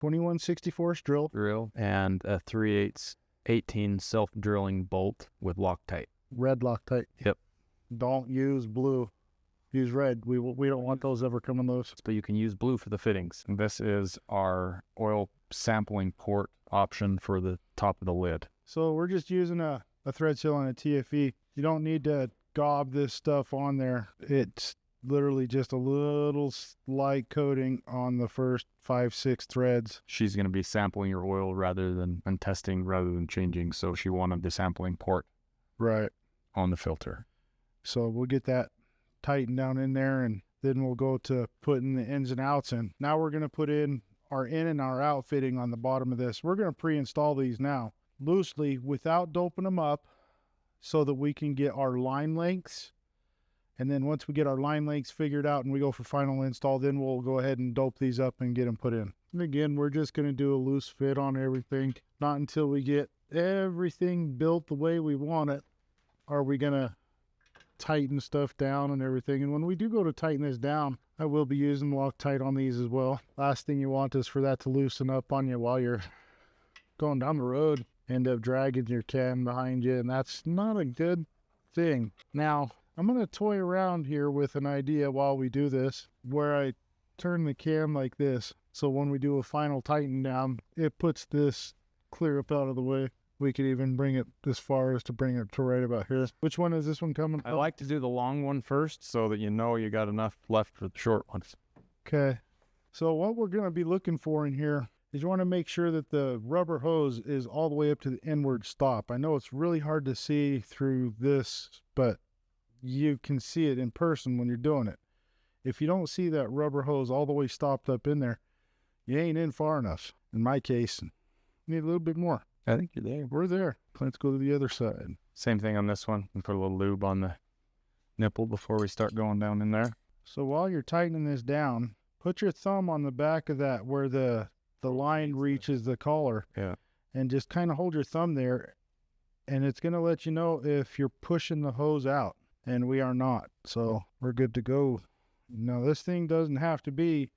21/64 drill. And a 3/8 18 self-drilling bolt with Loctite. Red Loctite. Yep. Don't use blue. Use red. We don't want those ever coming loose. But you can use blue for the fittings. And this is our oil sampling port option for the top of the lid. So we're just using a thread seal and a TFE. You don't need to gob this stuff on there. It's literally just a little light coating on the first 5-6 threads. She's going to be sampling your oil and testing rather than changing. So she wanted the sampling port right on the filter. So we'll get that tightened down in there, and then we'll go to putting the ins and outs in. Now we're going to put in our in and our out fitting on the bottom of this. We're going to pre-install these now loosely without doping them up so that we can get our line lengths. And then once we get our line lengths figured out and we go for final install, then we'll go ahead and dope these up and get them put in. And again, we're just going to do a loose fit on everything. Not until we get everything built the way we want it are we going to tighten stuff down and everything. And when we do go to tighten this down, I will be using Loctite on these as well. Last thing you want is for that to loosen up on you while you're going down the road, end up dragging your can behind you, and that's not a good thing. Now I'm going to toy around here with an idea while we do this, where I turn the cam like this, so when we do a final tighten down, it puts this clear up out of the way. We could even bring it as far as to bring it to right about here. Which one is this one coming from? I like to do the long one first so that you know you got enough left for the short ones. Okay. So what we're going to be looking for in here is you want to make sure that the rubber hose is all the way up to the inward stop. I know it's really hard to see through this, but you can see it in person when you're doing it. If you don't see that rubber hose all the way stopped up in there, you ain't in far enough. In my case, you need a little bit more. I think you're there. We're there. Let's go to the other side. Same thing on this one. And put a little lube on the nipple before we start going down in there. So while you're tightening this down, put your thumb on the back of that where the line reaches the collar. Yeah. And just kind of hold your thumb there, and it's going to let you know if you're pushing the hose out, and we are not. So we're good to go. Now this thing doesn't have to be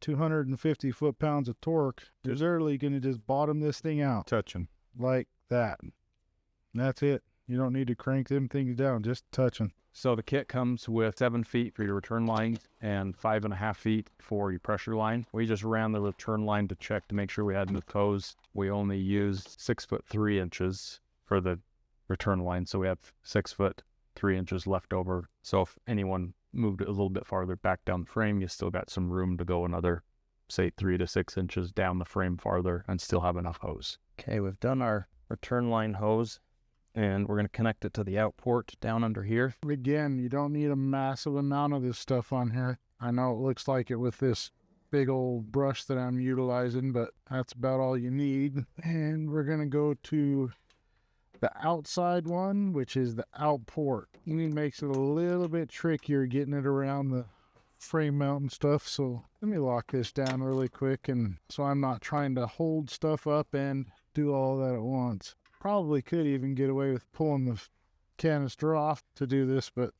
250 foot-pounds of torque. You're literally going to just bottom this thing out. Touching. Like that. That's it. You don't need to crank them things down, just touching. So the kit comes with 7 feet for your return line and 5.5 feet for your pressure line. We just ran the return line to check to make sure we had enough hose. We only used 6'3" for the return line, so we have 6'3" left over. So if anyone moved it a little bit farther back down the frame, you still got some room to go another, say, 3 to 6 inches down the frame farther and still have enough hose. Okay, we've done our return line hose, and we're going to connect it to the out port down under here. Again, you don't need a massive amount of this stuff on here. I know it looks like it with this big old brush that I'm utilizing, but that's about all you need. And we're going to go to the outside one, which is the out port. It makes it a little bit trickier getting it around the frame mount and stuff. So let me lock this down really quick, and so I'm not trying to hold stuff up and do all that at once. Probably could even get away with pulling the canister off to do this, but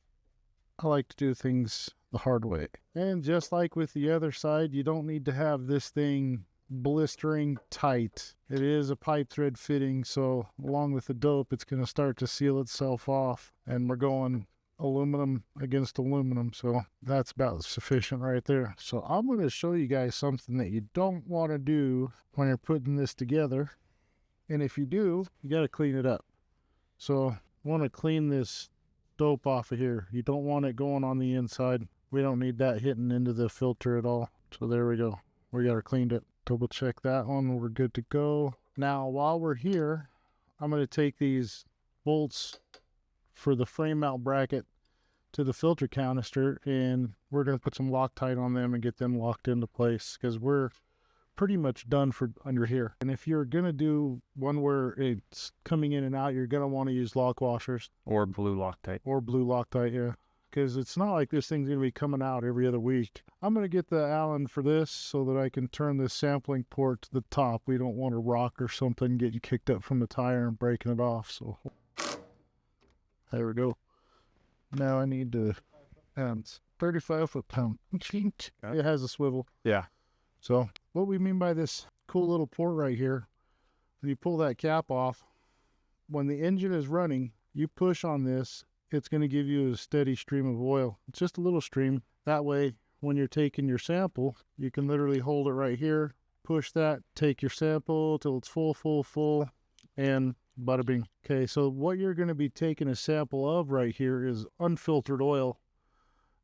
I like to do things the hard way. And just like with the other side, you don't need to have this thing blistering tight. It is a pipe thread fitting, so along with the dope, it's going to start to seal itself off, and we're going aluminum against aluminum, so that's about sufficient right there. So I'm going to show you guys something that you don't want to do when you're putting this together, and if you do, you got to clean it up. So want to clean this dope off of here. You don't want it going on the inside. We don't need that hitting into the filter at all. So there we go. We got her cleaned it. Double check that one. We're good to go. Now, while we're here, I'm going to take these bolts for the frame mount bracket to the filter canister, and we're going to put some Loctite on them and get them locked into place, because we're pretty much done for under here. And if you're going to do one where it's coming in and out, you're going to want to use lock washers. Or blue Loctite. Or blue Loctite, yeah. Because it's not like this thing's going to be coming out every other week. I'm going to get the Allen for this so that I can turn this sampling port to the top. We don't want a rock or something getting kicked up from the tire and breaking it off. So there we go. Now I need to 35 foot-pound. It has a swivel. Yeah. So what we mean by this cool little port right here, when you pull that cap off, when the engine is running, you push on this, it's going to give you a steady stream of oil. It's just a little stream. That way, when you're taking your sample, you can literally hold it right here, push that, take your sample till it's full, and bada bing. Okay, so what you're going to be taking a sample of right here is unfiltered oil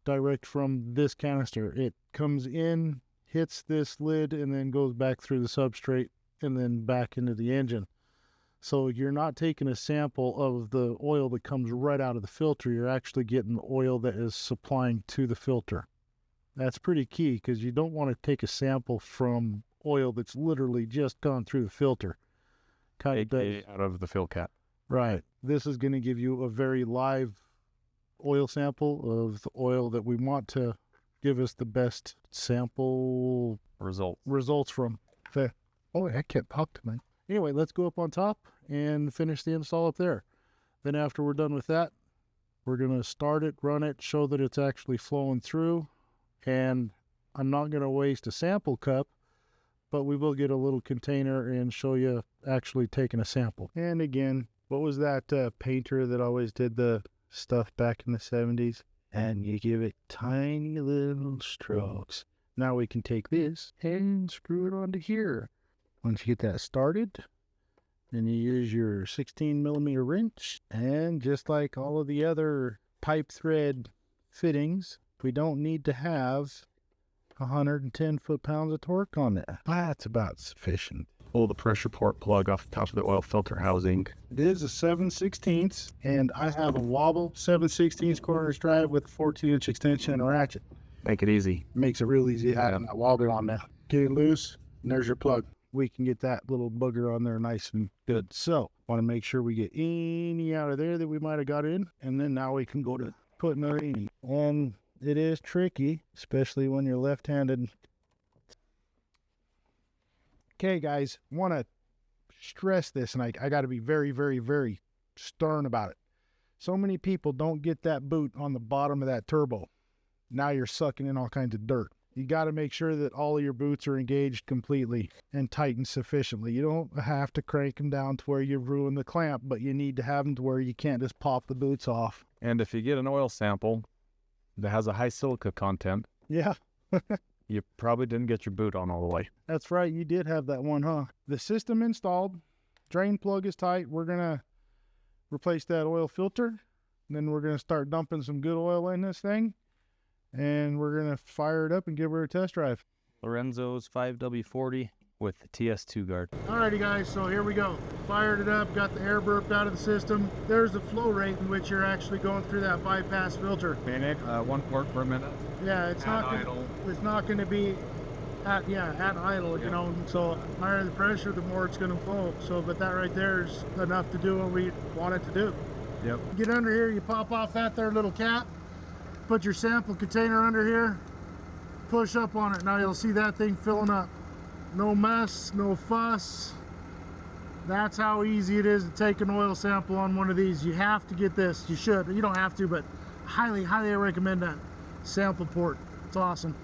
direct from this canister. It comes in, hits this lid, and then goes back through the substrate and then back into the engine. So you're not taking a sample of the oil that comes right out of the filter. You're actually getting the oil that is supplying to the filter. That's pretty key, because you don't want to take a sample from oil that's literally just gone through the filter. Out of the fill cap. Right. This is going to give you a very live oil sample of the oil that we want to give us the best sample results from. Oh, I can't talk tonight. Anyway, let's go up on top and finish the install up there. Then after we're done with that, we're going to start it, run it, show that it's actually flowing through. And I'm not going to waste a sample cup, but we will get a little container and show you actually taking a sample. And again, what was that painter that always did the stuff back in the 70s? And you give it tiny little strokes. Now we can take this and screw it onto here. Once you get that started, then you use your 16mm wrench, and just like all of the other pipe thread fittings, we don't need to have 110 foot-pounds of torque on it. That's about sufficient. Pull the pressure port plug off the top of the oil filter housing. It is a 7/16, and I have a wobble 7/16 corner drive with a 14-inch extension and a ratchet. Make it easy. Makes it real easy having that wobble on there. Get it loose, and there's your plug. We can get that little booger on there nice and good. So, want to make sure we get any out of there that we might have got in, and then now we can go to putting it in. And it is tricky, especially when you're left-handed. Okay, guys, want to stress this, and I got to be very, very, very stern about it. So many people don't get that boot on the bottom of that turbo. Now you're sucking in all kinds of dirt. You got to make sure that all of your boots are engaged completely and tightened sufficiently. You don't have to crank them down to where you ruin the clamp, but you need to have them to where you can't just pop the boots off. And if you get an oil sample that has a high silica content, yeah, you probably didn't get your boot on all the way. That's right. You did have that one, huh? The system installed. Drain plug is tight. We're going to replace that oil filter. And then we're going to start dumping some good oil in this thing. And we're going to fire it up and give her a test drive. Lorenzo's 5W40 with the TS2 guard. Alrighty guys, so here we go. Fired it up, got the air burped out of the system. There's the flow rate in which you're actually going through that bypass filter. Minute, 1 quart per minute. Yeah, it's not going to be at idle, you know. So higher the pressure, the more it's going to flow. So, but that right there is enough to do what we want it to do. Yep. Get under here, you pop off that there little cap. Put your sample container under here, push up on it. Now you'll see that thing filling up. No mess, no fuss. That's how easy it is to take an oil sample on one of these. You have to get this. You should. You don't have to, but highly, highly recommend that sample port. It's awesome.